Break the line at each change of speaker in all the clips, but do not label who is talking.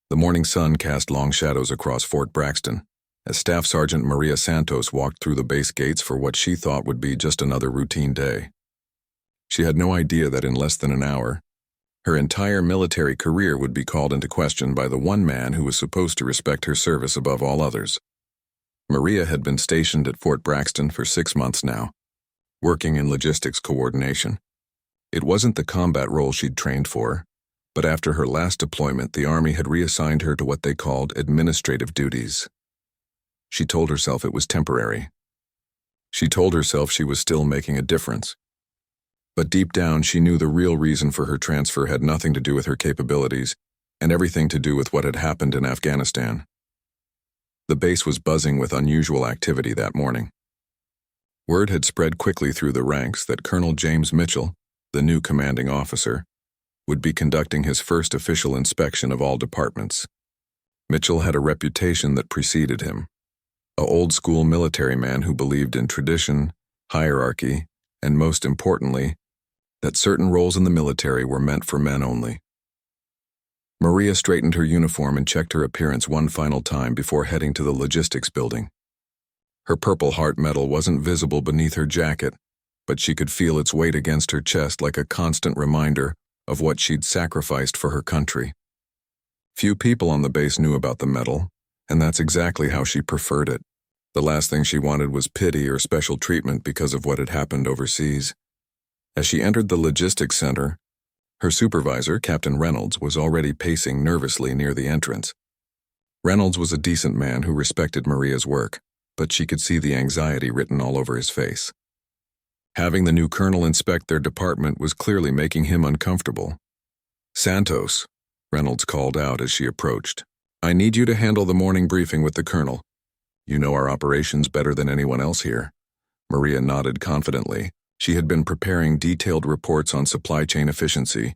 The morning sun cast long shadows across Fort Braxton as Staff Sergeant Maria Santos walked through the base gates for what she thought would be just another routine day. She had no idea that in less than an hour, her entire military career would be called into question by the one man who was supposed to respect her service above all others. Maria had been stationed at Fort Braxton for 6 months now, working in logistics coordination. It wasn't the combat role she'd trained for, but after her last deployment, the Army had reassigned her to what they called administrative duties. She told herself it was temporary. She told herself she was still making a difference. But deep down, she knew the real reason for her transfer had nothing to do with her capabilities and everything to do with what had happened in Afghanistan. The base was buzzing with unusual activity that morning. Word had spread quickly through the ranks that Colonel James Mitchell, the new commanding officer, would be conducting his first official inspection of all departments. Mitchell had a reputation that preceded him, an old-school military man who believed in tradition, hierarchy, and most importantly, that certain roles in the military were meant for men only. Maria straightened her uniform and checked her appearance one final time before heading to the logistics building. Her Purple Heart medal wasn't visible beneath her jacket, but she could feel its weight against her chest like a constant reminder of what she'd sacrificed for her country. Few people on the base knew about the medal, and that's exactly how she preferred it. The last thing she wanted was pity or special treatment because of what had happened overseas. As she entered the logistics center, her supervisor, Captain Reynolds, was already pacing nervously near the entrance. Reynolds was a decent man who respected Maria's work, but she could see the anxiety written all over his face. Having the new colonel inspect their department was clearly making him uncomfortable. "Santos," Reynolds called out as she approached, "I need you to handle the morning briefing with the colonel. You know our operations better than anyone else here." Maria nodded confidently. She had been preparing detailed reports on supply chain efficiency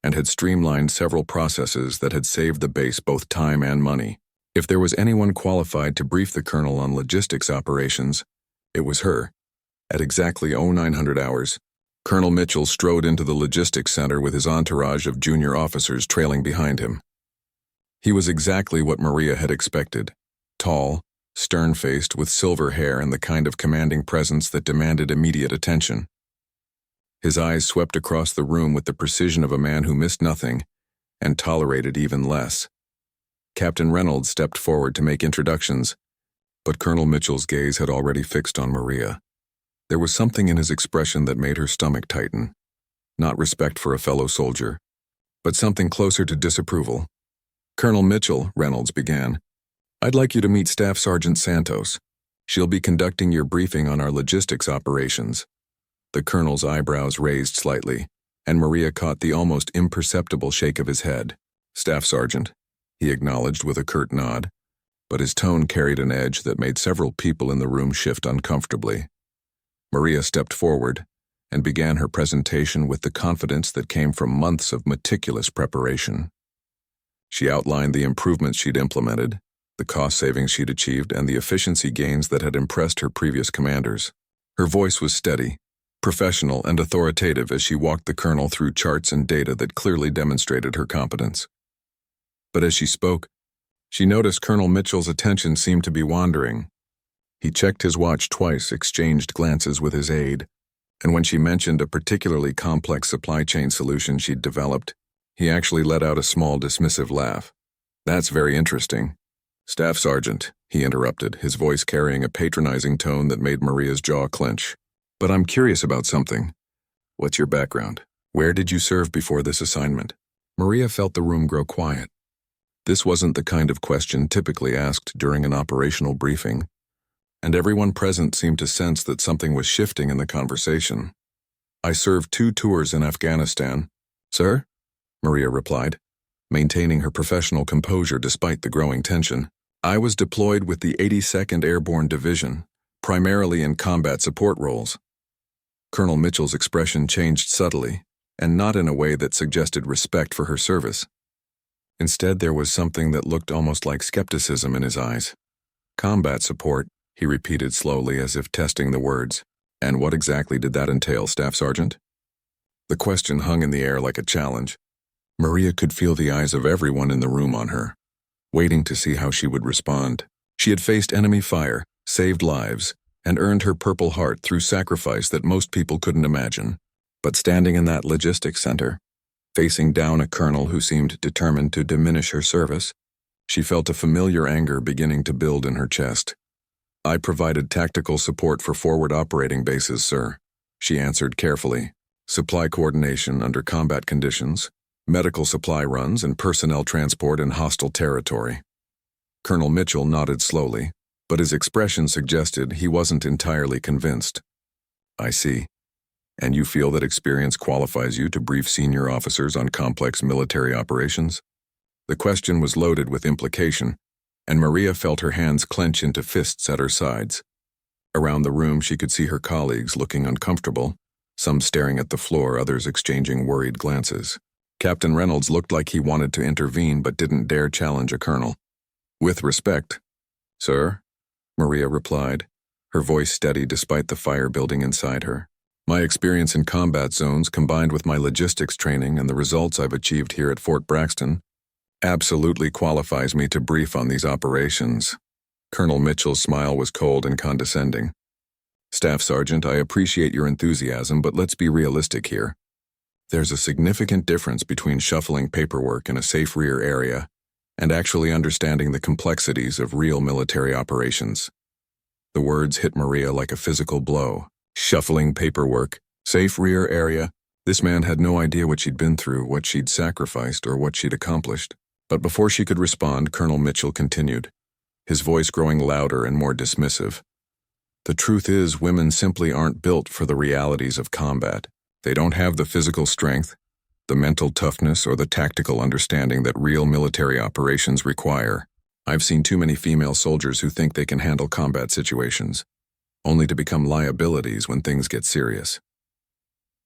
and had streamlined several processes that had saved the base both time and money. If there was anyone qualified to brief the colonel on logistics operations, it was her. At exactly 0900 hours, Colonel Mitchell strode into the logistics center with his entourage of junior officers trailing behind him. He was exactly what Maria had expected: tall, stern-faced, with silver hair and the kind of commanding presence that demanded immediate attention. His eyes swept across the room with the precision of a man who missed nothing and tolerated even less. Captain Reynolds stepped forward to make introductions, but Colonel Mitchell's gaze had already fixed on Maria. There was something in his expression that made her stomach tighten. Not respect for a fellow soldier, but something closer to disapproval. "Colonel Mitchell," Reynolds began, "I'd like you to meet Staff Sergeant Santos. She'll be conducting your briefing on our logistics operations." The colonel's eyebrows raised slightly, and Maria caught the almost imperceptible shake of his head. "Staff Sergeant," he acknowledged with a curt nod, but his tone carried an edge that made several people in the room shift uncomfortably. Maria stepped forward and began her presentation with the confidence that came from months of meticulous preparation. She outlined the improvements she'd implemented, the cost savings she'd achieved, and the efficiency gains that had impressed her previous commanders. Her voice was steady, professional, and authoritative as she walked the colonel through charts and data that clearly demonstrated her competence. But as she spoke, she noticed Colonel Mitchell's attention seemed to be wandering. He checked his watch twice, exchanged glances with his aide, and when she mentioned a particularly complex supply chain solution she'd developed, he actually let out a small dismissive laugh. "That's very interesting." "Staff Sergeant," he interrupted, his voice carrying a patronizing tone that made Maria's jaw clench. "But I'm curious about something. What's your background? Where did you serve before this assignment?" Maria felt the room grow quiet. This wasn't the kind of question typically asked during an operational briefing, and everyone present seemed to sense that something was shifting in the conversation. "I served 2 tours in Afghanistan." "Sir?" Maria replied, maintaining her professional composure despite the growing tension. "I was deployed with the 82nd Airborne Division, primarily in combat support roles." Colonel Mitchell's expression changed subtly, and not in a way that suggested respect for her service. Instead, there was something that looked almost like skepticism in his eyes. "Combat support," he repeated slowly as if testing the words. "And what exactly did that entail, Staff Sergeant?" The question hung in the air like a challenge. Maria could feel the eyes of everyone in the room on her. waiting to see how she would respond. She had faced enemy fire, saved lives, and earned her Purple Heart through sacrifice that most people couldn't imagine. But standing in that logistics center, facing down a colonel who seemed determined to diminish her service, she felt a familiar anger beginning to build in her chest. "I provided tactical support for forward operating bases, sir," she answered carefully. "Supply coordination under combat conditions, medical supply runs, and personnel transport in hostile territory." Colonel Mitchell nodded slowly, but his expression suggested he wasn't entirely convinced. "I see. And you feel that experience qualifies you to brief senior officers on complex military operations?" The question was loaded with implication, and Maria felt her hands clench into fists at her sides. Around the room she could see her colleagues looking uncomfortable, some staring at the floor, others exchanging worried glances. Captain Reynolds looked like he wanted to intervene but didn't dare challenge a colonel. "With respect, sir," Maria replied, her voice steady despite the fire building inside her. "My experience in combat zones combined with my logistics training and the results I've achieved here at Fort Braxton absolutely qualifies me to brief on these operations." Colonel Mitchell's smile was cold and condescending. "Staff Sergeant, I appreciate your enthusiasm, but let's be realistic here. There's a significant difference between shuffling paperwork in a safe rear area and actually understanding the complexities of real military operations." The words hit Maria like a physical blow. Shuffling paperwork, safe rear area. This man had no idea what she'd been through, what she'd sacrificed, or what she'd accomplished. But before she could respond, Colonel Mitchell continued, his voice growing louder and more dismissive. "The truth is, women simply aren't built for the realities of combat. They don't have the physical strength, the mental toughness, or the tactical understanding that real military operations require. I've seen too many female soldiers who think they can handle combat situations, only to become liabilities when things get serious."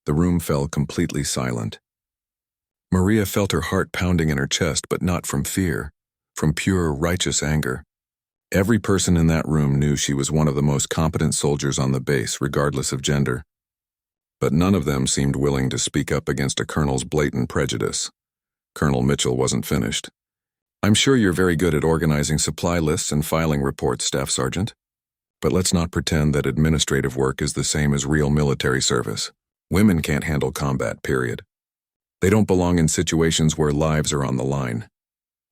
The room fell completely silent. Maria felt her heart pounding in her chest, but not from fear, from pure, righteous anger. Every person in that room knew she was one of the most competent soldiers on the base, regardless of gender. But none of them seemed willing to speak up against a colonel's blatant prejudice. Colonel Mitchell wasn't finished. "I'm sure you're very good at organizing supply lists and filing reports, Staff Sergeant. But let's not pretend that administrative work is the same as real military service. Women can't handle combat, period. They don't belong in situations where lives are on the line."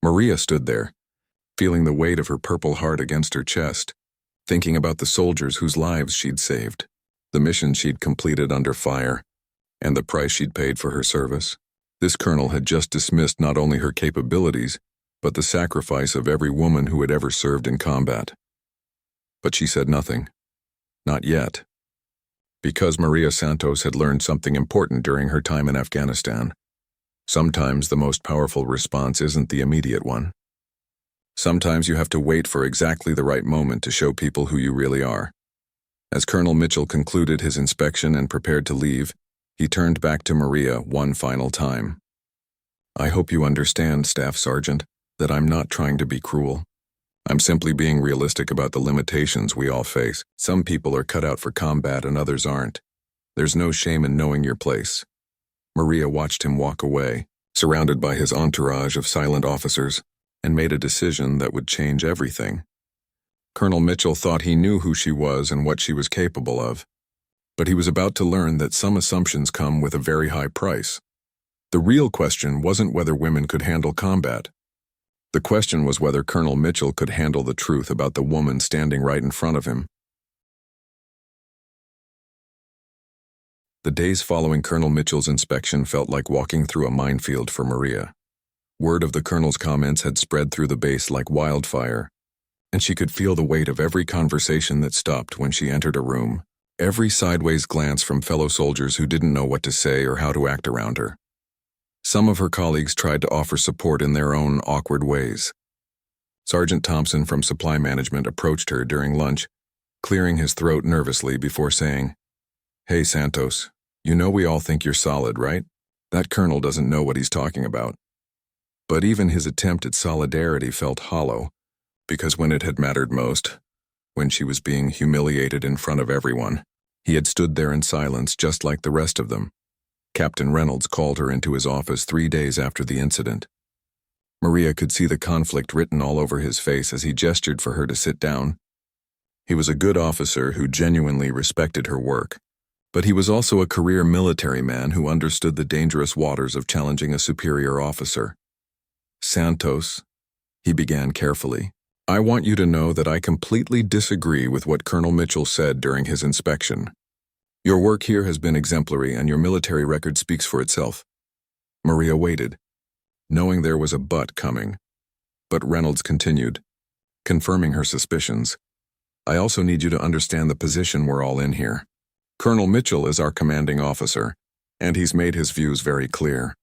Maria stood there, feeling the weight of her Purple Heart against her chest, thinking about the soldiers whose lives she'd saved, the mission she'd completed under fire, and the price she'd paid for her service. This colonel had just dismissed not only her capabilities, but the sacrifice of every woman who had ever served in combat. But she said nothing. Not yet. Because Maria Santos had learned something important during her time in Afghanistan. Sometimes the most powerful response isn't the immediate one. Sometimes you have to wait for exactly the right moment to show people who you really are. As Colonel Mitchell concluded his inspection and prepared to leave, he turned back to Maria one final time. "I hope you understand, Staff Sergeant, that I'm not trying to be cruel. I'm simply being realistic about the limitations we all face. Some people are cut out for combat and others aren't. There's no shame in knowing your place." Maria watched him walk away, surrounded by his entourage of silent officers, and made a decision that would change everything. Colonel Mitchell thought he knew who she was and what she was capable of, but he was about to learn that some assumptions come with a very high price. The real question wasn't whether women could handle combat. The question was whether Colonel Mitchell could handle the truth about the woman standing right in front of him. The days following Colonel Mitchell's inspection felt like walking through a minefield for Maria. Word of the colonel's comments had spread through the base like wildfire, and she could feel the weight of every conversation that stopped when she entered a room, every sideways glance from fellow soldiers who didn't know what to say or how to act around her. Some of her colleagues tried to offer support in their own awkward ways. Sergeant Thompson from Supply Management approached her during lunch, clearing his throat nervously before saying, "Hey Santos, you know we all think you're solid, right? That colonel doesn't know what he's talking about." But even his attempt at solidarity felt hollow, because when it had mattered most, when she was being humiliated in front of everyone, he had stood there in silence just like the rest of them. Captain Reynolds called her into his office 3 days after the incident. Maria could see the conflict written all over his face as he gestured for her to sit down. He was a good officer who genuinely respected her work, but he was also a career military man who understood the dangerous waters of challenging a superior officer. "Santos," he began carefully, "I want you to know that I completely disagree with what Colonel Mitchell said during his inspection. Your work here has been exemplary and your military record speaks for itself." Maria waited, knowing there was a but coming. But Reynolds continued, confirming her suspicions. "I also need you to understand the position we're all in here. Colonel Mitchell is our commanding officer, and he's made his views very clear.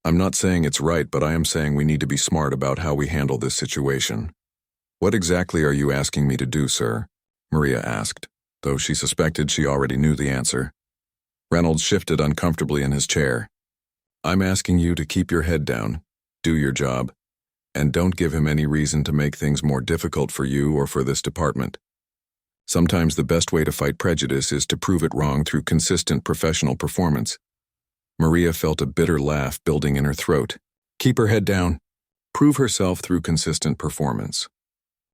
I'm not saying it's right, but I am saying we need to be smart about how we handle this situation." "What exactly are you asking me to do, sir?" Maria asked, though she suspected she already knew the answer. Reynolds shifted uncomfortably in his chair. "I'm asking you to keep your head down, do your job, and don't give him any reason to make things more difficult for you or for this department. Sometimes the best way to fight prejudice is to prove it wrong through consistent professional performance." Maria felt a bitter laugh building in her throat. Keep her head down. Prove herself through consistent performance.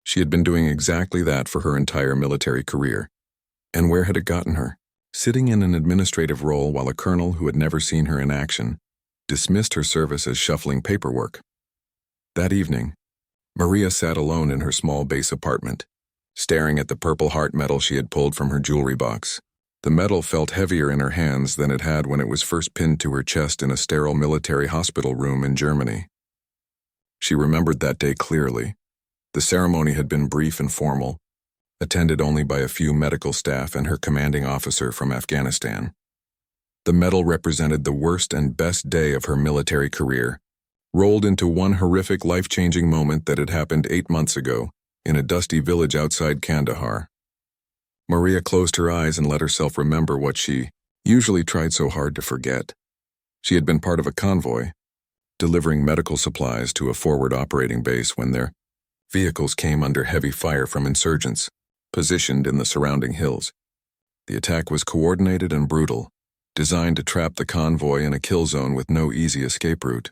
She had been doing exactly that for her entire military career. And where had it gotten her? Sitting in an administrative role while a colonel who had never seen her in action dismissed her service as shuffling paperwork. That evening, Maria sat alone in her small base apartment, staring at the Purple Heart medal she had pulled from her jewelry box. The medal felt heavier in her hands than it had when it was first pinned to her chest in a sterile military hospital room in Germany. She remembered that day clearly. The ceremony had been brief and formal, attended only by a few medical staff and her commanding officer from Afghanistan. The medal represented the worst and best day of her military career, rolled into one horrific life-changing moment that had happened 8 months ago in a dusty village outside Kandahar. Maria closed her eyes and let herself remember what she usually tried so hard to forget. She had been part of a convoy, delivering medical supplies to a forward operating base when their vehicles came under heavy fire from insurgents, positioned in the surrounding hills. The attack was coordinated and brutal, designed to trap the convoy in a kill zone with no easy escape route.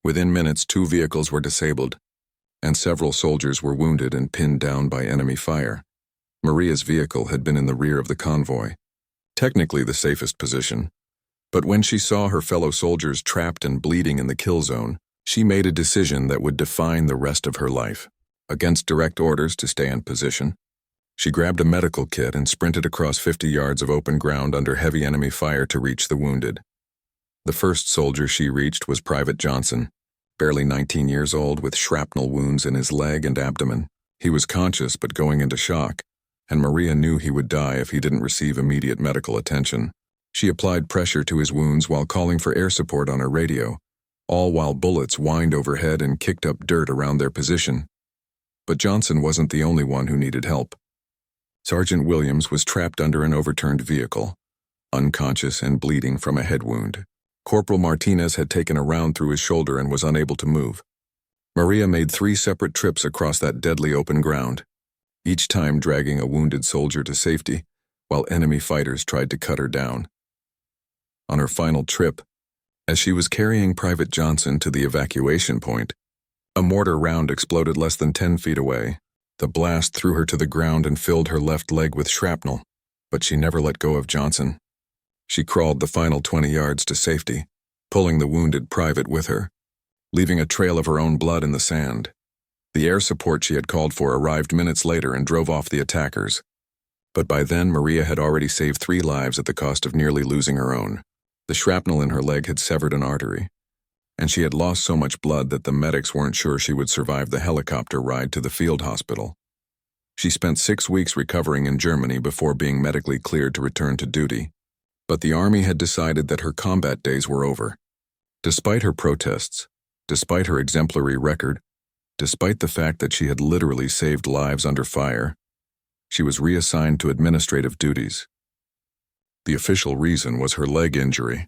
Within minutes, 2 vehicles were disabled, and several soldiers were wounded and pinned down by enemy fire. Maria's vehicle had been in the rear of the convoy, technically the safest position, but when she saw her fellow soldiers trapped and bleeding in the kill zone, she made a decision that would define the rest of her life. Against direct orders to stay in position, she grabbed a medical kit and sprinted across 50 yards of open ground under heavy enemy fire to reach the wounded. The first soldier she reached was Private Johnson, barely 19 years old with shrapnel wounds in his leg and abdomen. He was conscious but going into shock, and Maria knew he would die if he didn't receive immediate medical attention. She applied pressure to his wounds while calling for air support on her radio, all while bullets whined overhead and kicked up dirt around their position. But Johnson wasn't the only one who needed help. Sergeant Williams was trapped under an overturned vehicle, unconscious and bleeding from a head wound. Corporal Martinez had taken a round through his shoulder and was unable to move. Maria made 3 separate trips across that deadly open ground, each time dragging a wounded soldier to safety, while enemy fighters tried to cut her down. On her final trip, as she was carrying Private Johnson to the evacuation point, a mortar round exploded less than 10 feet away. The blast threw her to the ground and filled her left leg with shrapnel, but she never let go of Johnson. She crawled the final 20 yards to safety, pulling the wounded private with her, leaving a trail of her own blood in the sand. The air support she had called for arrived minutes later and drove off the attackers. But by then, Maria had already saved 3 lives at the cost of nearly losing her own. The shrapnel in her leg had severed an artery, and she had lost so much blood that the medics weren't sure she would survive the helicopter ride to the field hospital. She spent 6 weeks recovering in Germany before being medically cleared to return to duty. But the Army had decided that her combat days were over. Despite her protests, despite her exemplary record, despite the fact that she had literally saved lives under fire, she was reassigned to administrative duties. The official reason was her leg injury,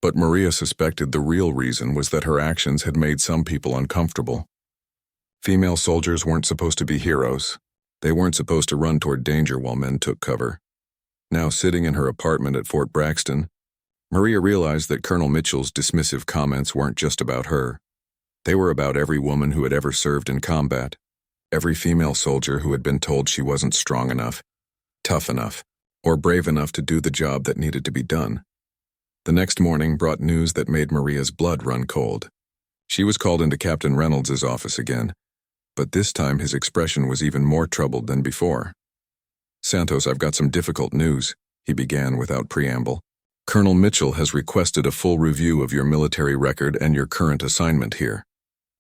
but Maria suspected the real reason was that her actions had made some people uncomfortable. Female soldiers weren't supposed to be heroes. They weren't supposed to run toward danger while men took cover. Now sitting in her apartment at Fort Braxton, Maria realized that Colonel Mitchell's dismissive comments weren't just about her. They were about every woman who had ever served in combat, every female soldier who had been told she wasn't strong enough, tough enough, or brave enough to do the job that needed to be done. The next morning brought news that made Maria's blood run cold. She was called into Captain Reynolds' office again, but this time his expression was even more troubled than before. "Santos, I've got some difficult news," he began without preamble. "Colonel Mitchell has requested a full review of your military record and your current assignment here."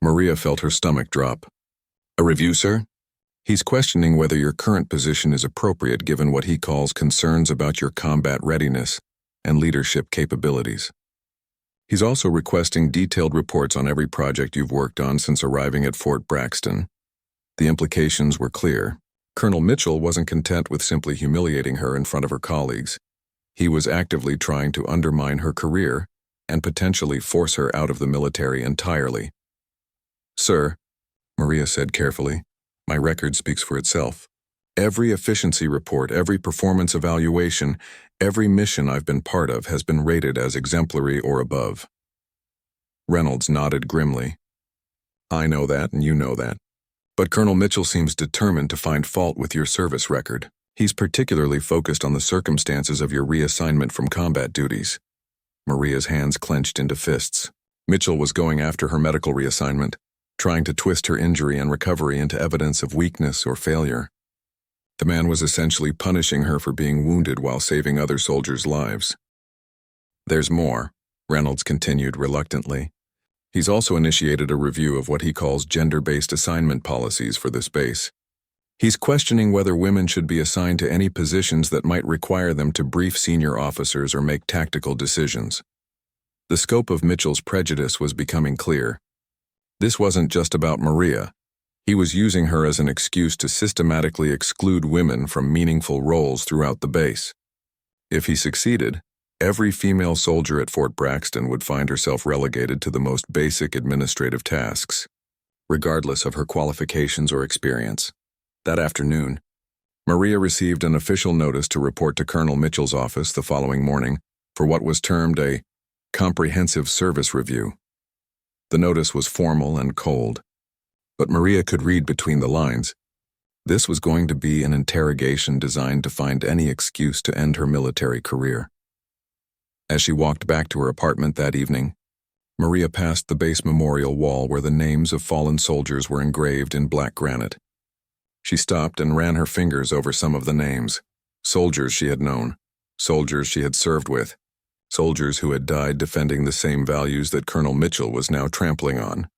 Maria felt her stomach drop. "A review, sir?" "He's questioning whether your current position is appropriate given what he calls concerns about your combat readiness and leadership capabilities. He's also requesting detailed reports on every project you've worked on since arriving at Fort Braxton." The implications were clear. Colonel Mitchell wasn't content with simply humiliating her in front of her colleagues. He was actively trying to undermine her career and potentially force her out of the military entirely. "Sir," Maria said carefully, "my record speaks for itself. Every efficiency report, every performance evaluation, every mission I've been part of has been rated as exemplary or above." Reynolds nodded grimly. "I know that, and you know that. But Colonel Mitchell seems determined to find fault with your service record. He's particularly focused on the circumstances of your reassignment from combat duties." Maria's hands clenched into fists. Mitchell was going after her medical reassignment, trying to twist her injury and recovery into evidence of weakness or failure. The man was essentially punishing her for being wounded while saving other soldiers' lives. "There's more," Reynolds continued reluctantly. "He's also initiated a review of what he calls gender-based assignment policies for this base. He's questioning whether women should be assigned to any positions that might require them to brief senior officers or make tactical decisions." The scope of Mitchell's prejudice was becoming clear. This wasn't just about Maria. He was using her as an excuse to systematically exclude women from meaningful roles throughout the base. If he succeeded, every female soldier at Fort Braxton would find herself relegated to the most basic administrative tasks, regardless of her qualifications or experience. That afternoon, Maria received an official notice to report to Colonel Mitchell's office the following morning for what was termed a comprehensive service review. The notice was formal and cold, but Maria could read between the lines. This was going to be an interrogation designed to find any excuse to end her military career. As she walked back to her apartment that evening, Maria passed the base memorial wall where the names of fallen soldiers were engraved in black granite. She stopped and ran her fingers over some of the names. Soldiers she had known, soldiers she had served with, soldiers who had died defending the same values that Colonel Mitchell was now trampling on.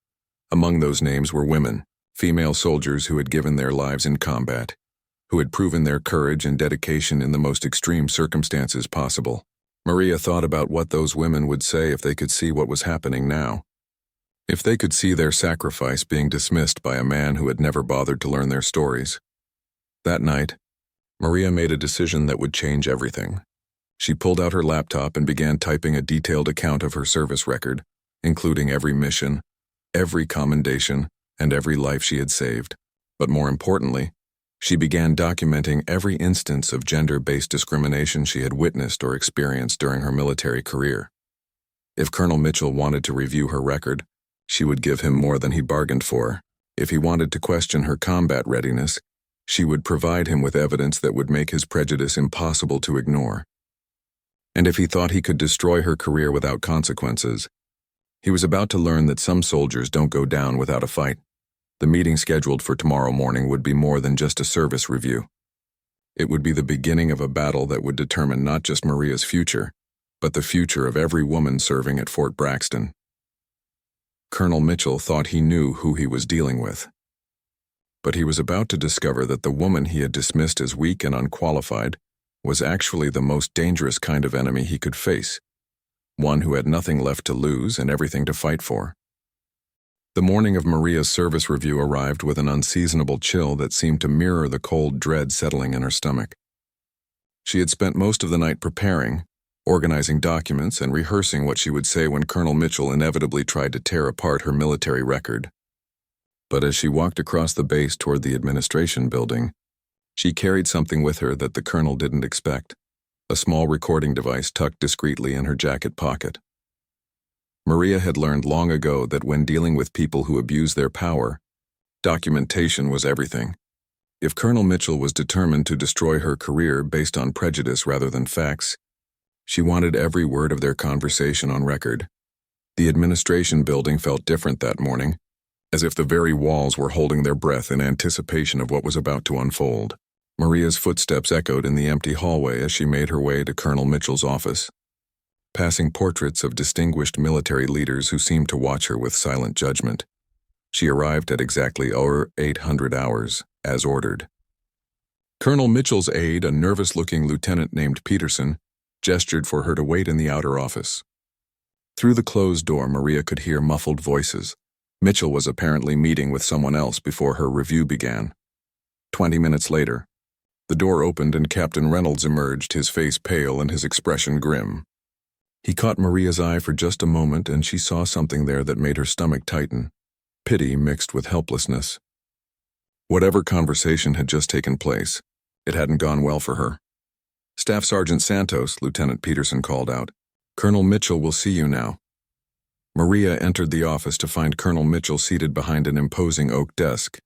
Among those names were women, female soldiers who had given their lives in combat, who had proven their courage and dedication in the most extreme circumstances possible. Maria thought about what those women would say if they could see what was happening now. If they could see their sacrifice being dismissed by a man who had never bothered to learn their stories. That night, Maria made a decision that would change everything. She pulled out her laptop and began typing a detailed account of her service record, including every mission, every commendation, and every life she had saved. But more importantly, she began documenting every instance of gender-based discrimination she had witnessed or experienced during her military career. If Colonel Mitchell wanted to review her record, she would give him more than he bargained for. If he wanted to question her combat readiness, she would provide him with evidence that would make his prejudice impossible to ignore. And if he thought he could destroy her career without consequences, he was about to learn that some soldiers don't go down without a fight. The meeting scheduled for tomorrow morning would be more than just a service review. It would be the beginning of a battle that would determine not just Maria's future, but the future of every woman serving at Fort Braxton. Colonel Mitchell thought he knew who he was dealing with. But he was about to discover that the woman he had dismissed as weak and unqualified was actually the most dangerous kind of enemy he could face, one who had nothing left to lose and everything to fight for. The morning of Maria's service review arrived with an unseasonable chill that seemed to mirror the cold dread settling in her stomach. She had spent most of the night preparing, organizing documents, and rehearsing what she would say when Colonel Mitchell inevitably tried to tear apart her military record. But as she walked across the base toward the administration building, she carried something with her that the colonel didn't expect, a small recording device tucked discreetly in her jacket pocket. Maria had learned long ago that when dealing with people who abuse their power, documentation was everything. If Colonel Mitchell was determined to destroy her career based on prejudice rather than facts, she wanted every word of their conversation on record. The administration building felt different that morning, as if the very walls were holding their breath in anticipation of what was about to unfold. Maria's footsteps echoed in the empty hallway as she made her way to Colonel Mitchell's office, passing portraits of distinguished military leaders who seemed to watch her with silent judgment. She arrived at exactly 800 hours, as ordered. Colonel Mitchell's aide, a nervous-looking lieutenant named Peterson, gestured for her to wait in the outer office. Through the closed door, Maria could hear muffled voices. Mitchell was apparently meeting with someone else before her review began. 20 minutes later, the door opened and Captain Reynolds emerged, his face pale and his expression grim. He caught Maria's eye for just a moment, and she saw something there that made her stomach tighten, pity mixed with helplessness. Whatever conversation had just taken place, it hadn't gone well for her. "Staff Sergeant Santos," Lieutenant Peterson called out. "Colonel Mitchell will see you now." Maria entered the office to find Colonel Mitchell seated behind an imposing oak desk,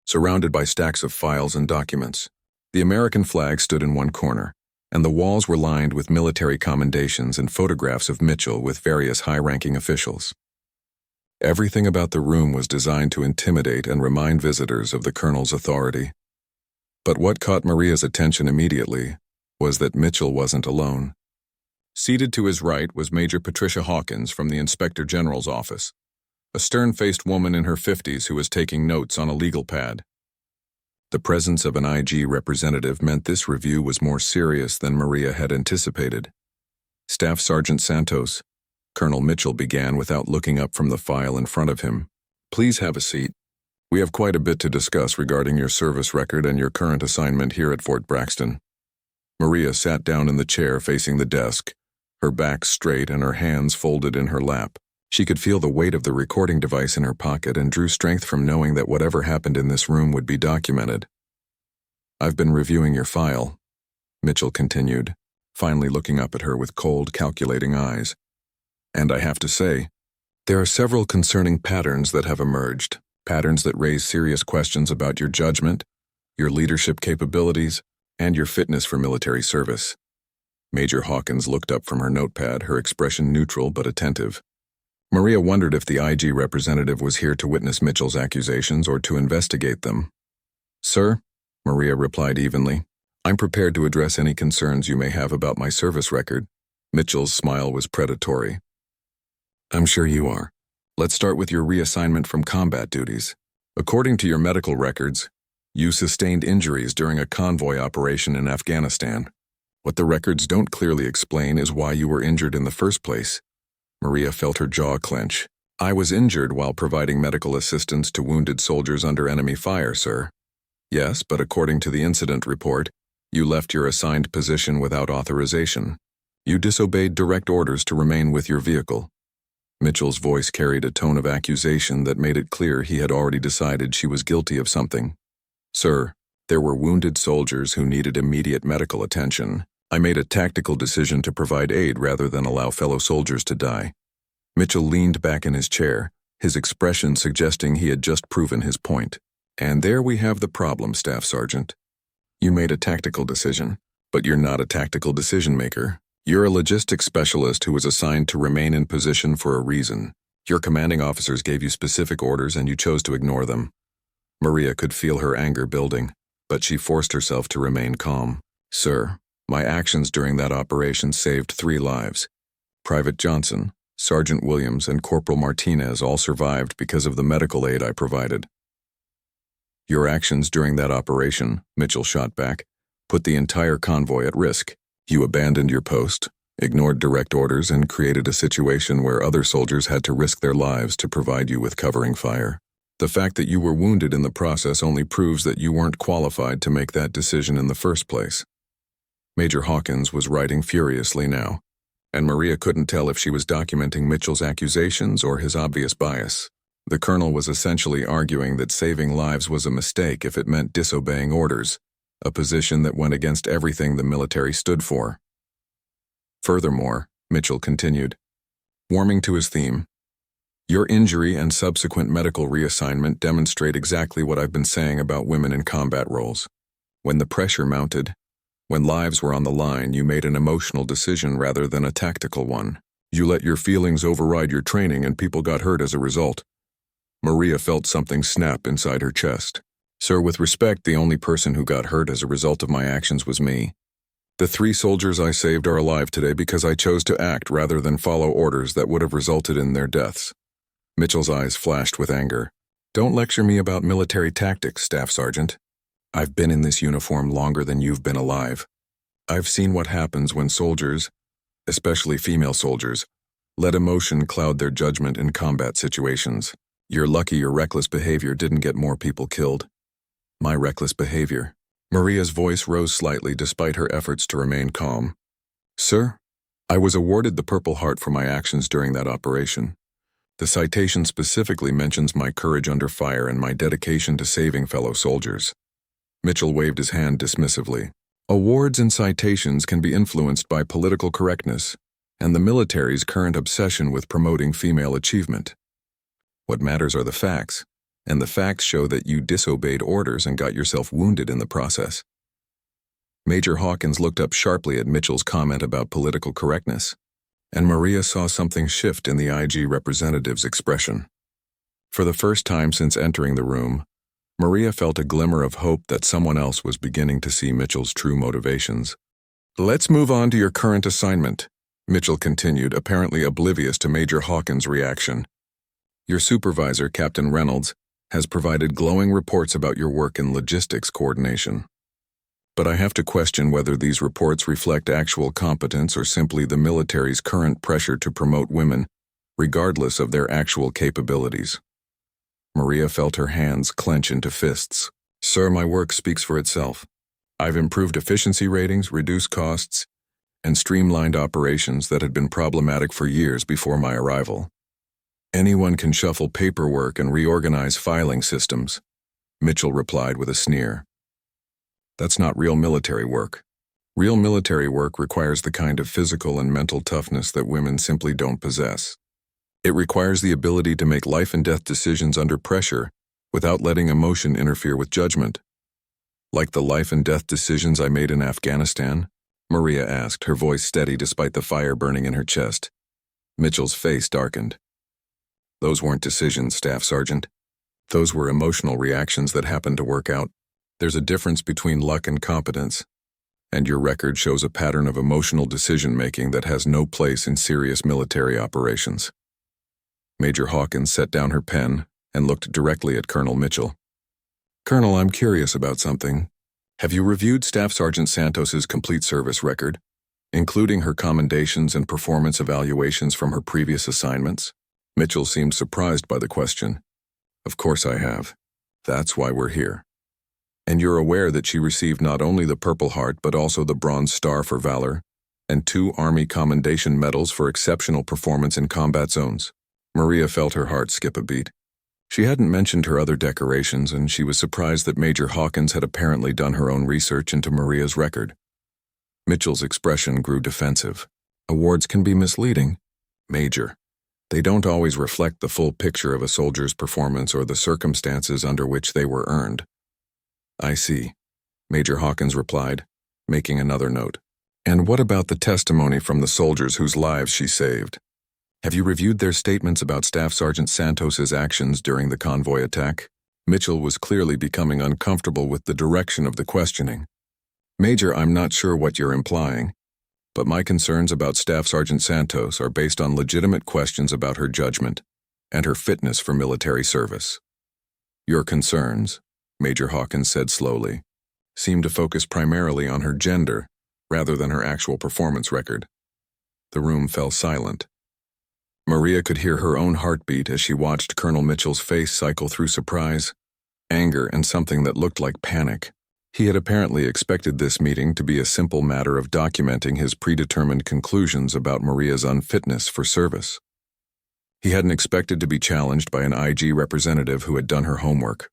surrounded by stacks of files and documents. The American flag stood in one corner, and the walls were lined with military commendations and photographs of Mitchell with various high-ranking officials. Everything about the room was designed to intimidate and remind visitors of the colonel's authority. But what caught Maria's attention immediately was that Mitchell wasn't alone. Seated to his right was Major Patricia Hawkins from the Inspector General's office, a stern-faced woman in her 50s who was taking notes on a legal pad. The presence of an IG representative meant this review was more serious than Maria had anticipated. "Staff Sergeant Santos," Colonel Mitchell began without looking up from the file in front of him. "Please have a seat. We have quite a bit to discuss regarding your service record and your current assignment here at Fort Braxton." Maria sat down in the chair facing the desk, her back straight and her hands folded in her lap. She could feel the weight of the recording device in her pocket and drew strength from knowing that whatever happened in this room would be documented. "I've been reviewing your file," Mitchell continued, finally looking up at her with cold, calculating eyes. "And I have to say, there are several concerning patterns that have emerged, patterns that raise serious questions about your judgment, your leadership capabilities, and your fitness for military service." Major Hawkins looked up from her notepad, her expression neutral but attentive. Maria wondered if the IG representative was here to witness Mitchell's accusations or to investigate them. "Sir," Maria replied evenly, "I'm prepared to address any concerns you may have about my service record." Mitchell's smile was predatory. "I'm sure you are. Let's start with your reassignment from combat duties. According to your medical records, you sustained injuries during a convoy operation in Afghanistan. What the records don't clearly explain is why you were injured in the first place." Maria felt her jaw clench. "I was injured while providing medical assistance to wounded soldiers under enemy fire, sir." "Yes, but according to the incident report, you left your assigned position without authorization. You disobeyed direct orders to remain with your vehicle." Mitchell's voice carried a tone of accusation that made it clear he had already decided she was guilty of something. "Sir, there were wounded soldiers who needed immediate medical attention. I made a tactical decision to provide aid rather than allow fellow soldiers to die." Mitchell leaned back in his chair, his expression suggesting he had just proven his point. "And there we have the problem, Staff Sergeant. You made a tactical decision, but you're not a tactical decision-maker. You're a logistics specialist who was assigned to remain in position for a reason. Your commanding officers gave you specific orders and you chose to ignore them." Maria could feel her anger building, but she forced herself to remain calm. "Sir, my actions during that operation saved 3 lives. Private Johnson, Sergeant Williams, and Corporal Martinez all survived because of the medical aid I provided." "Your actions during that operation," Mitchell shot back, "put the entire convoy at risk. You abandoned your post, ignored direct orders, and created a situation where other soldiers had to risk their lives to provide you with covering fire. The fact that you were wounded in the process only proves that you weren't qualified to make that decision in the first place." Major Hawkins was writing furiously now, and Maria couldn't tell if she was documenting Mitchell's accusations or his obvious bias. The colonel was essentially arguing that saving lives was a mistake if it meant disobeying orders, a position that went against everything the military stood for. "Furthermore," Mitchell continued, Warming to his theme. Your injury and subsequent medical reassignment demonstrate exactly what I've been saying about women in combat roles. When the pressure mounted, when lives were on the line, you made an emotional decision rather than a tactical one. You let your feelings override your training and people got hurt as a result. Maria felt something snap inside her chest. Sir, with respect, the only person who got hurt as a result of my actions was me. The 3 soldiers I saved are alive today because I chose to act rather than follow orders that would have resulted in their deaths. Mitchell's eyes flashed with anger. Don't lecture me about military tactics, Staff Sergeant. I've been in this uniform longer than you've been alive. I've seen what happens when soldiers, especially female soldiers, let emotion cloud their judgment in combat situations. You're lucky your reckless behavior didn't get more people killed. My reckless behavior. Maria's voice rose slightly despite her efforts to remain calm. Sir, I was awarded the Purple Heart for my actions during that operation. The citation specifically mentions my courage under fire and my dedication to saving fellow soldiers. Mitchell waved his hand dismissively. Awards and citations can be influenced by political correctness and the military's current obsession with promoting female achievement. What matters are the facts, and the facts show that you disobeyed orders and got yourself wounded in the process. Major Hawkins looked up sharply at Mitchell's comment about political correctness, and Maria saw something shift in the IG representative's expression. For the first time since entering the room, Maria felt a glimmer of hope that someone else was beginning to see Mitchell's true motivations. Let's move on to your current assignment, Mitchell continued, apparently oblivious to Major Hawkins' reaction. Your supervisor, Captain Reynolds, has provided glowing reports about your work in logistics coordination. But I have to question whether these reports reflect actual competence or simply the military's current pressure to promote women, regardless of their actual capabilities. Maria felt her hands clench into fists. Sir, my work speaks for itself. I've improved efficiency ratings, reduced costs, and streamlined operations that had been problematic for years before my arrival. Anyone can shuffle paperwork and reorganize filing systems, Mitchell replied with a sneer. That's not real military work. Real military work requires the kind of physical and mental toughness that women simply don't possess. It requires the ability to make life and death decisions under pressure without letting emotion interfere with judgment. Like the life and death decisions I made in Afghanistan? Maria asked, her voice steady despite the fire burning in her chest. Mitchell's face darkened. Those weren't decisions, Staff Sergeant. Those were emotional reactions that happened to work out. There's a difference between luck and competence, and your record shows a pattern of emotional decision-making that has no place in serious military operations. Major Hawkins set down her pen and looked directly at Colonel Mitchell. Colonel, I'm curious about something. Have you reviewed Staff Sergeant Santos's complete service record, including her commendations and performance evaluations from her previous assignments? Mitchell seemed surprised by the question. Of course I have. That's why we're here. And you're aware that she received not only the Purple Heart but also the Bronze Star for Valor and 2 Army Commendation Medals for exceptional performance in combat zones. Maria felt her heart skip a beat. She hadn't mentioned her other decorations, and she was surprised that Major Hawkins had apparently done her own research into Maria's record. Mitchell's expression grew defensive. Awards can be misleading, Major. They don't always reflect the full picture of a soldier's performance or the circumstances under which they were earned. I see, Major Hawkins replied, making another note. And what about the testimony from the soldiers whose lives she saved? Have you reviewed their statements about Staff Sergeant Santos's actions during the convoy attack? Mitchell was clearly becoming uncomfortable with the direction of the questioning. Major, I'm not sure what you're implying, but my concerns about Staff Sergeant Santos are based on legitimate questions about her judgment and her fitness for military service. Your concerns, Major Hawkins said slowly, seem to focus primarily on her gender rather than her actual performance record. The room fell silent. Maria could hear her own heartbeat as she watched Colonel Mitchell's face cycle through surprise, anger, and something that looked like panic. He had apparently expected this meeting to be a simple matter of documenting his predetermined conclusions about Maria's unfitness for service. He hadn't expected to be challenged by an IG representative who had done her homework.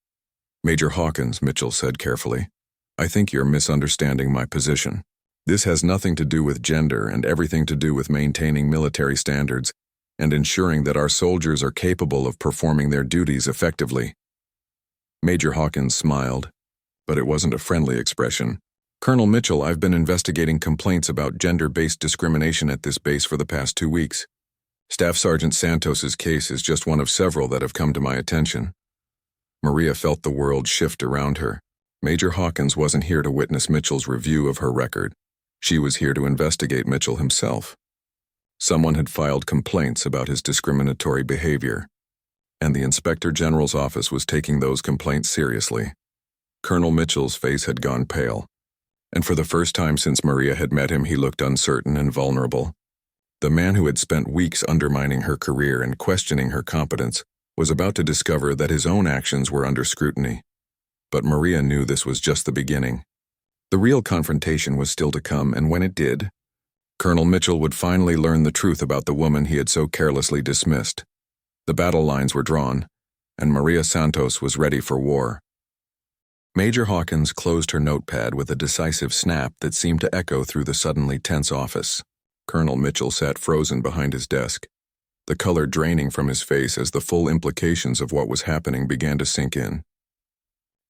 Major Hawkins, Mitchell said carefully, I think you're misunderstanding my position. This has nothing to do with gender and everything to do with maintaining military standards and ensuring that our soldiers are capable of performing their duties effectively. Major Hawkins smiled, but it wasn't a friendly expression. Colonel Mitchell, I've been investigating complaints about gender-based discrimination at this base for the past 2 weeks. Staff Sergeant Santos's case is just one of several that have come to my attention. Maria felt the world shift around her. Major Hawkins wasn't here to witness Mitchell's review of her record. She was here to investigate Mitchell himself. Someone had filed complaints about his discriminatory behavior, and the Inspector General's office was taking those complaints seriously. Colonel Mitchell's face had gone pale, and for the first time since Maria had met him, he looked uncertain and vulnerable. The man who had spent weeks undermining her career and questioning her competence was about to discover that his own actions were under scrutiny. But Maria knew this was just the beginning. The real confrontation was still to come, and when it did, Colonel Mitchell would finally learn the truth about the woman he had so carelessly dismissed. The battle lines were drawn, and Maria Santos was ready for war. Major Hawkins closed her notepad with a decisive snap that seemed to echo through the suddenly tense office. Colonel Mitchell sat frozen behind his desk, the color draining from his face as the full implications of what was happening began to sink in.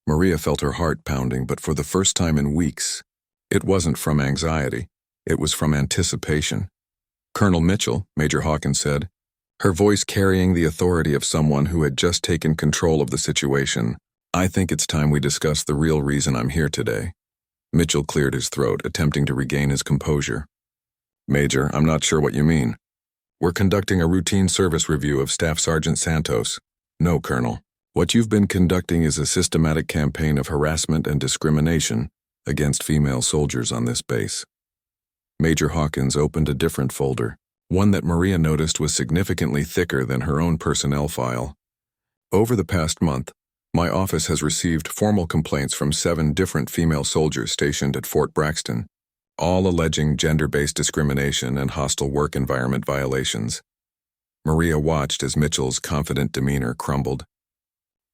Maria felt her heart pounding, but for the first time in weeks, it wasn't from anxiety, it was from anticipation. Colonel Mitchell, Major Hawkins said, her voice carrying the authority of someone who had just taken control of the situation, I think it's time we discuss the real reason I'm here today. Mitchell cleared his throat, attempting to regain his composure. Major, I'm not sure what you mean. We're conducting a routine service review of Staff Sergeant Santos. No, Colonel. What you've been conducting is a systematic campaign of harassment and discrimination against female soldiers on this base. Major Hawkins opened a different folder, one that Maria noticed was significantly thicker than her own personnel file. Over the past month, my office has received formal complaints from 7 different female soldiers stationed at Fort Braxton, all alleging gender-based discrimination and hostile work environment violations. Maria watched as Mitchell's confident demeanor crumbled.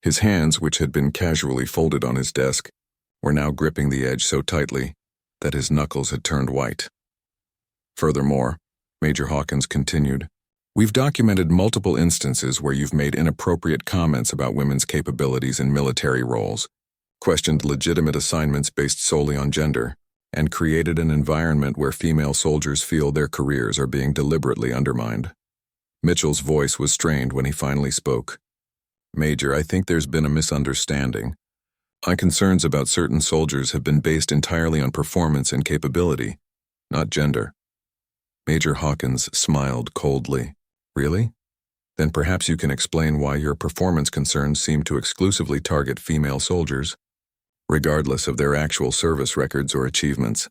His hands, which had been casually folded on his desk, were now gripping the edge so tightly that his knuckles had turned white. Furthermore, Major Hawkins continued, we've documented multiple instances where you've made inappropriate comments about women's capabilities in military roles, questioned legitimate assignments based solely on gender, and created an environment where female soldiers feel their careers are being deliberately undermined. Mitchell's voice was strained when he finally spoke. Major, I think there's been a misunderstanding. My concerns about certain soldiers have been based entirely on performance and capability, not gender. Major Hawkins smiled coldly. Really? Then perhaps you can explain why your performance concerns seem to exclusively target female soldiers, regardless of their actual service records or achievements.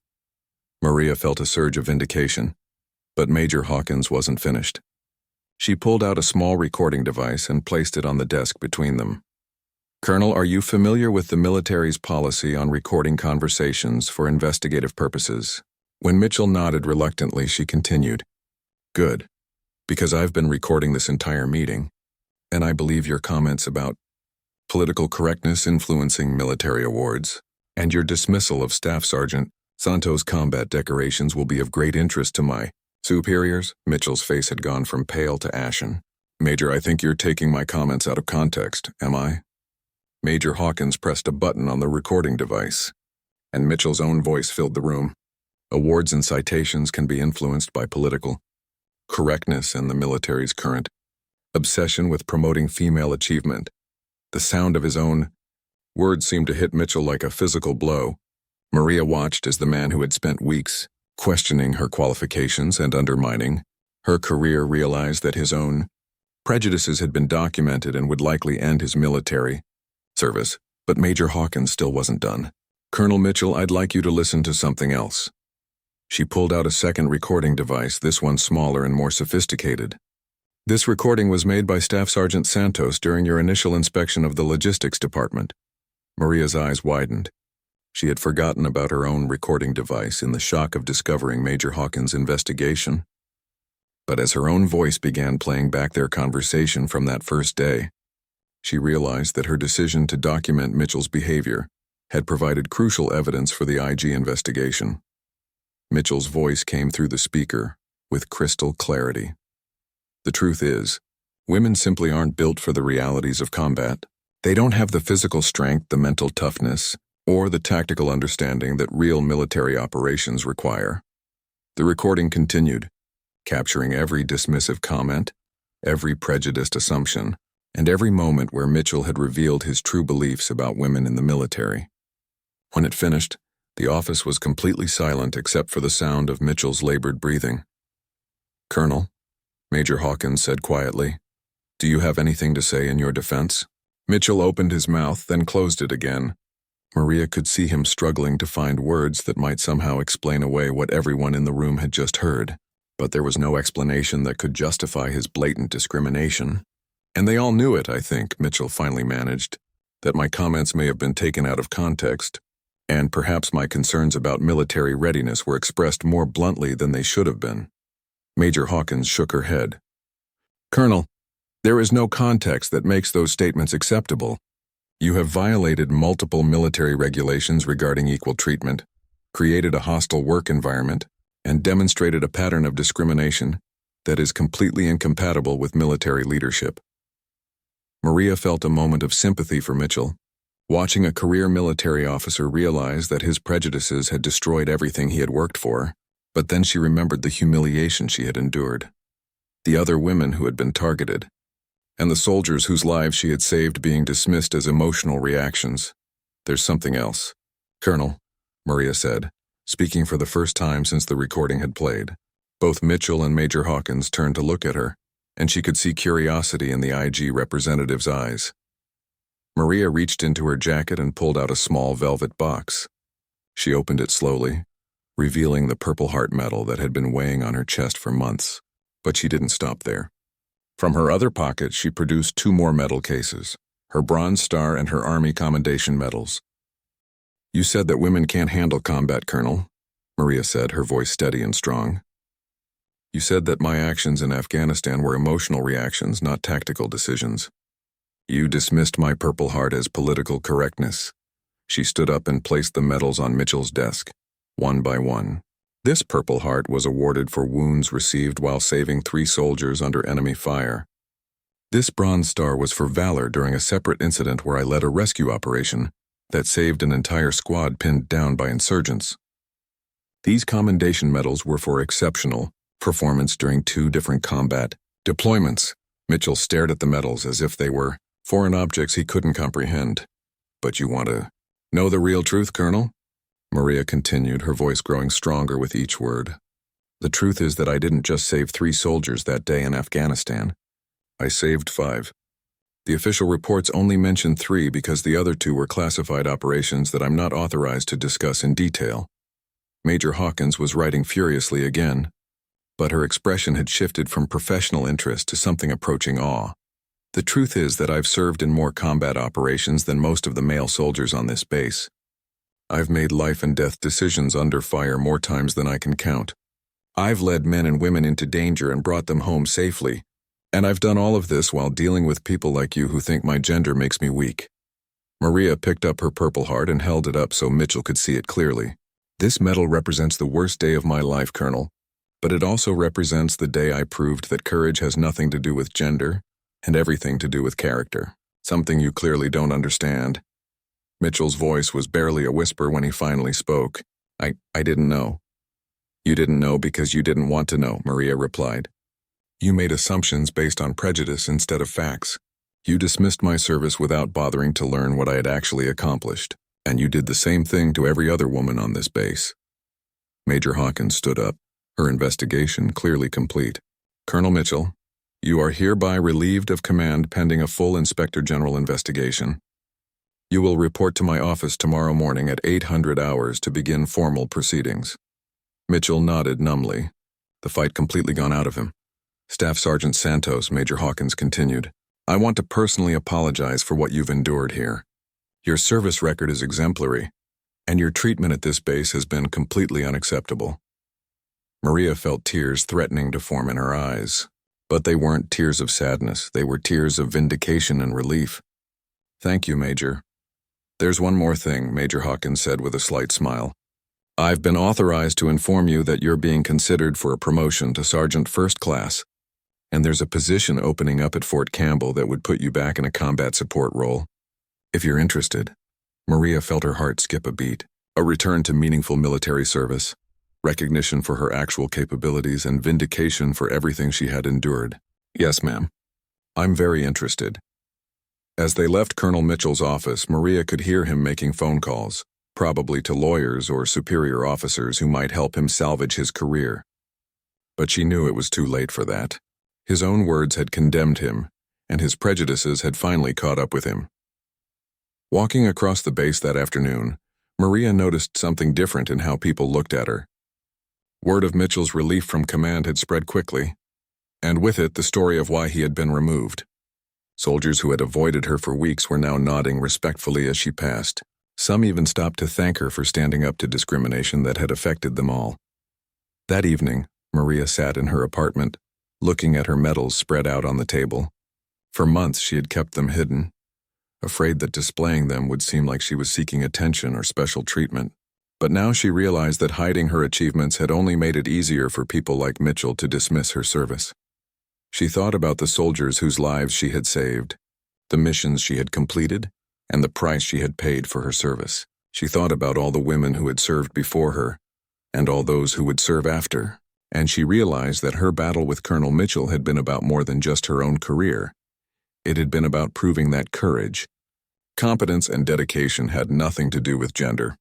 Maria felt a surge of vindication, but Major Hawkins wasn't finished. She pulled out a small recording device and placed it on the desk between them. Colonel, are you familiar with the military's policy on recording conversations for investigative purposes? When Mitchell nodded reluctantly, she continued, Good, because I've been recording this entire meeting, and I believe your comments about political correctness influencing military awards, and your dismissal of Staff Sergeant Santos' combat decorations will be of great interest to my superiors. Mitchell's face had gone from pale to ashen. Major, I think you're taking my comments out of context, am I? Major Hawkins pressed a button on the recording device, and Mitchell's own voice filled the room. Awards and citations can be influenced by political correctness and the military's current obsession with promoting female achievement. The sound of his own words seemed to hit Mitchell like a physical blow. Maria watched as the man who had spent weeks questioning her qualifications and undermining her career realized that his own prejudices had been documented and would likely end his military service. But Major Hawkins still wasn't done. Colonel Mitchell, I'd like you to listen to something else. She pulled out a second recording device, this one smaller and more sophisticated. This recording was made by Staff Sergeant Santos during your initial inspection of the logistics department. Maria's eyes widened. She had forgotten about her own recording device in the shock of discovering Major Hawkins' investigation. But as her own voice began playing back their conversation from that first day, she realized that her decision to document Mitchell's behavior had provided crucial evidence for the IG investigation. Mitchell's voice came through the speaker with crystal clarity. The truth is, women simply aren't built for the realities of combat. They don't have the physical strength, the mental toughness, or the tactical understanding that real military operations require. The recording continued, capturing every dismissive comment, every prejudiced assumption, and every moment where Mitchell had revealed his true beliefs about women in the military. When it finished, the office was completely silent except for the sound of Mitchell's labored breathing. "Colonel," Major Hawkins said quietly, "do you have anything to say in your defense?" Mitchell opened his mouth, then closed it again. Maria could see him struggling to find words that might somehow explain away what everyone in the room had just heard, but there was no explanation that could justify his blatant discrimination. "And they all knew it, I think," Mitchell finally managed, "that my comments may have been taken out of context, and perhaps my concerns about military readiness were expressed more bluntly than they should have been." Major Hawkins shook her head. "Colonel, there is no context that makes those statements acceptable. You have violated multiple military regulations regarding equal treatment, created a hostile work environment, and demonstrated a pattern of discrimination that is completely incompatible with military leadership." Maria felt a moment of sympathy for Mitchell, watching a career military officer realize that his prejudices had destroyed everything he had worked for, but then she remembered the humiliation she had endured, the other women who had been targeted, and the soldiers whose lives she had saved being dismissed as emotional reactions. "There's something else, Colonel," Maria said, speaking for the first time since the recording had played. Both Mitchell and Major Hawkins turned to look at her, and she could see curiosity in the IG representative's eyes. Maria reached into her jacket and pulled out a small velvet box. She opened it slowly, revealing the Purple Heart medal that had been weighing on her chest for months, but she didn't stop there. From her other pocket, she produced 2 more medal cases, her Bronze Star and her Army Commendation medals. "You said that women can't handle combat, Colonel," Maria said, her voice steady and strong. "You said that my actions in Afghanistan were emotional reactions, not tactical decisions. You dismissed my Purple Heart as political correctness." She stood up and placed the medals on Mitchell's desk, one by one. This Purple Heart was awarded for wounds received while saving 3 soldiers under enemy fire. This Bronze Star was for valor during a separate incident where I led a rescue operation that saved an entire squad pinned down by insurgents. These commendation medals were for exceptional performance during 2 different combat deployments. Mitchell stared at the medals as if they were foreign objects he couldn't comprehend. "But you want to know the real truth, Colonel?" Maria continued, her voice growing stronger with each word. "The truth is that I didn't just save 3 soldiers that day in Afghanistan. I saved 5. The official reports only mention 3 because the other 2 were classified operations that I'm not authorized to discuss in detail." Major Hawkins was writing furiously again, but her expression had shifted from professional interest to something approaching awe. "The truth is that I've served in more combat operations than most of the male soldiers on this base. I've made life and death decisions under fire more times than I can count. I've led men and women into danger and brought them home safely, and I've done all of this while dealing with people like you who think my gender makes me weak." Maria picked up her Purple Heart and held it up so Mitchell could see it clearly. "This medal represents the worst day of my life, Colonel, but it also represents the day I proved that courage has nothing to do with gender and everything to do with character, something you clearly don't understand." Mitchell's voice was barely a whisper when he finally spoke. I didn't know." "You didn't know because you didn't want to know," Maria replied. "You made assumptions based on prejudice instead of facts. You dismissed my service without bothering to learn what I had actually accomplished, and you did the same thing to every other woman on this base." Major Hawkins stood up, her investigation clearly complete. "Colonel Mitchell, you are hereby relieved of command pending a full Inspector General investigation. You will report to my office tomorrow morning at 800 hours to begin formal proceedings." Mitchell nodded numbly, the fight completely gone out of him. "Staff Sergeant Santos," Major Hawkins continued, "I want to personally apologize for what you've endured here. Your service record is exemplary, and your treatment at this base has been completely unacceptable." Maria felt tears threatening to form in her eyes, but they weren't tears of sadness, they were tears of vindication and relief. "Thank you, Major." "There's one more thing," Major Hawkins said with a slight smile. "I've been authorized to inform you that you're being considered for a promotion to Sergeant First Class." And there's a position opening up at Fort Campbell that would put you back in a combat support role. If you're interested. Maria felt her heart skip a beat. A return to meaningful military service, recognition for her actual capabilities, and vindication for everything she had endured. Yes, ma'am. I'm very interested. As they left Colonel Mitchell's office, Maria could hear him making phone calls, probably to lawyers or superior officers who might help him salvage his career. But she knew it was too late for that. His own words had condemned him, and his prejudices had finally caught up with him. Walking across the base that afternoon, Maria noticed something different in how people looked at her. Word of Mitchell's relief from command had spread quickly, and with it the story of why he had been removed. Soldiers who had avoided her for weeks were now nodding respectfully as she passed. Some even stopped to thank her for standing up to discrimination that had affected them all. That evening, Maria sat in her apartment, looking at her medals spread out on the table. For months she had kept them hidden, afraid that displaying them would seem like she was seeking attention or special treatment. But now she realized that hiding her achievements had only made it easier for people like Mitchell to dismiss her service. She thought about the soldiers whose lives she had saved, the missions she had completed, and the price she had paid for her service. She thought about all the women who had served before her, and all those who would serve after, and she realized that her battle with Colonel Mitchell had been about more than just her own career. It had been about proving that courage, competence, and dedication had nothing to do with gender.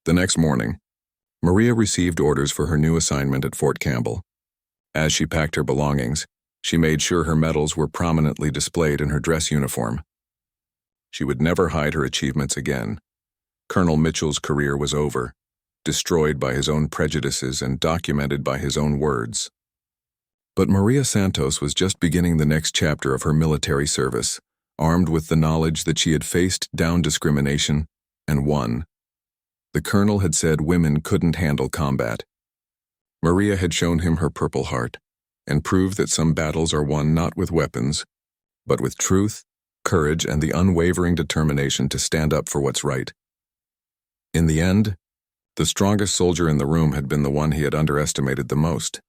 The next morning, Maria received orders for her new assignment at Fort Campbell. As she packed her belongings, she made sure her medals were prominently displayed in her dress uniform. She would never hide her achievements again. Colonel Mitchell's career was over, destroyed by his own prejudices and documented by his own words. But Maria Santos was just beginning the next chapter of her military service, armed with the knowledge that she had faced down discrimination and won. The colonel had said women couldn't handle combat. Maria had shown him her Purple Heart and proved that some battles are won not with weapons, but with truth, courage, and the unwavering determination to stand up for what's right. In the end, the strongest soldier in the room had been the one he had underestimated the most.